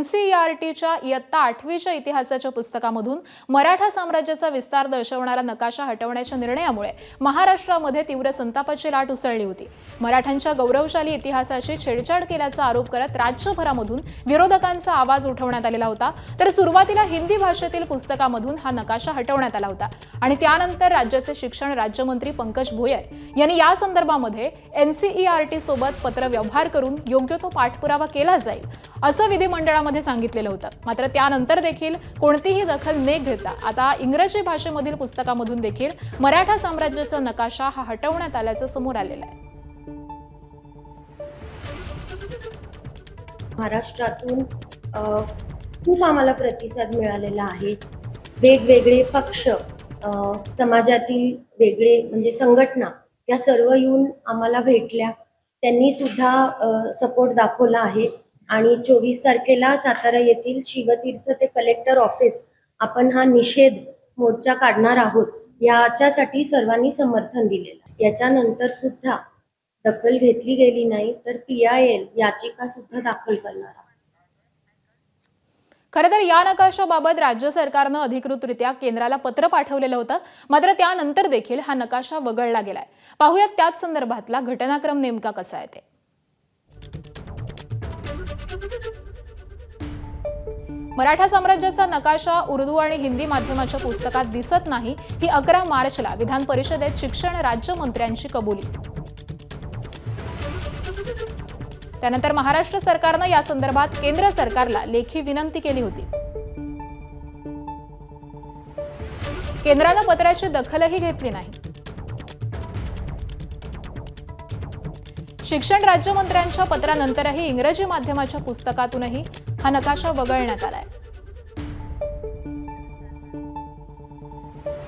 NCERTच्या इयत्ता 8वीच्या इतिहासाच्या पुस्तकामधून मराठा साम्राज्याचा विस्तार दर्शवणारा नकाशा हटवण्याच्या निर्णयामुळे महाराष्ट्रामध्ये तीव्र संतापाची लाट उसळली होती। मराठ्यांच्या गौरवशाली इतिहासाची छेडछाड केल्याचा आरोप करत राज्यभरामधून विरोधकांचा आवाज उठवण्यात आलेला होता। तर सुरुवातीला हिंदी भाषेतील पुस्तकामधून हा नकाशा हटवण्यात आला होता आणि त्यानंतर राज्याचे शिक्षण राज्यमंत्री पंकज भोयर यांनी या संदर्भामध्ये NCERT सोबत पत्र व्यवहार करून योग्य तो पाठपुरावा केला जाईल असं विधिमंडळामध्ये सांगितलेलं होतं। मात्र त्यानंतर देखील कोणतीही दखल न घेता आता इंग्रजी भाषेमधील पुस्तकामधून देखील मराठा साम्राज्याचा नकाशा हा हटवण्यात आल्याचं समोर आलेलं आहे। महाराष्ट्रातून खूप आम्हाला प्रतिसाद मिळालेला आहे। वेगवेगळे पक्ष, समाजातील वेगळे म्हणजे संघटना या सर्व येऊन आम्हाला भेटल्या, त्यांनी सुद्धा सपोर्ट दाखवला आहे आणि 24 तारखेला सातारा येथील शिवतीर्थ ते कलेक्टर ऑफिस आपण हा निषेध मोर्चा काढणार आहोत। याच्यासाठी सर्वांनी समर्थन दिलेलं। याच्यानंतर सुद्धा दखल घेतली गेली नाही तर PIL याचिका सुद्धा दाखल करणार आहोत। खरं तर या नकाशाबाबत राज्य सरकारनं अधिकृतरित्या केंद्राला पत्र पाठवलेलं होतं, मात्र त्यानंतर देखील हा नकाशा वगळला गेलाय। पाहूयात त्याच संदर्भातला घटनाक्रम नेमका कसा आहे ते। मराठा साम्राज्याचा नकाशा उर्दू आणि हिंदी माध्यमाच्या पुस्तकात दिसत नाही, ही 11 मार्चला विधान परिषदेत शिक्षण राज्यमंत्र्यांची कबुली। त्यानंतर महाराष्ट्र सरकारनं या संदर्भात केंद्र सरकारला लेखी विनंती केली होती। केंद्रानं पत्राची दखलही घेतली नाही। शिक्षण राज्यमंत्र्यांच्या पत्रानंतरही इंग्रजी माध्यमाच्या पुस्तकातूनही हा नकाशा वगळण्यात आलाय।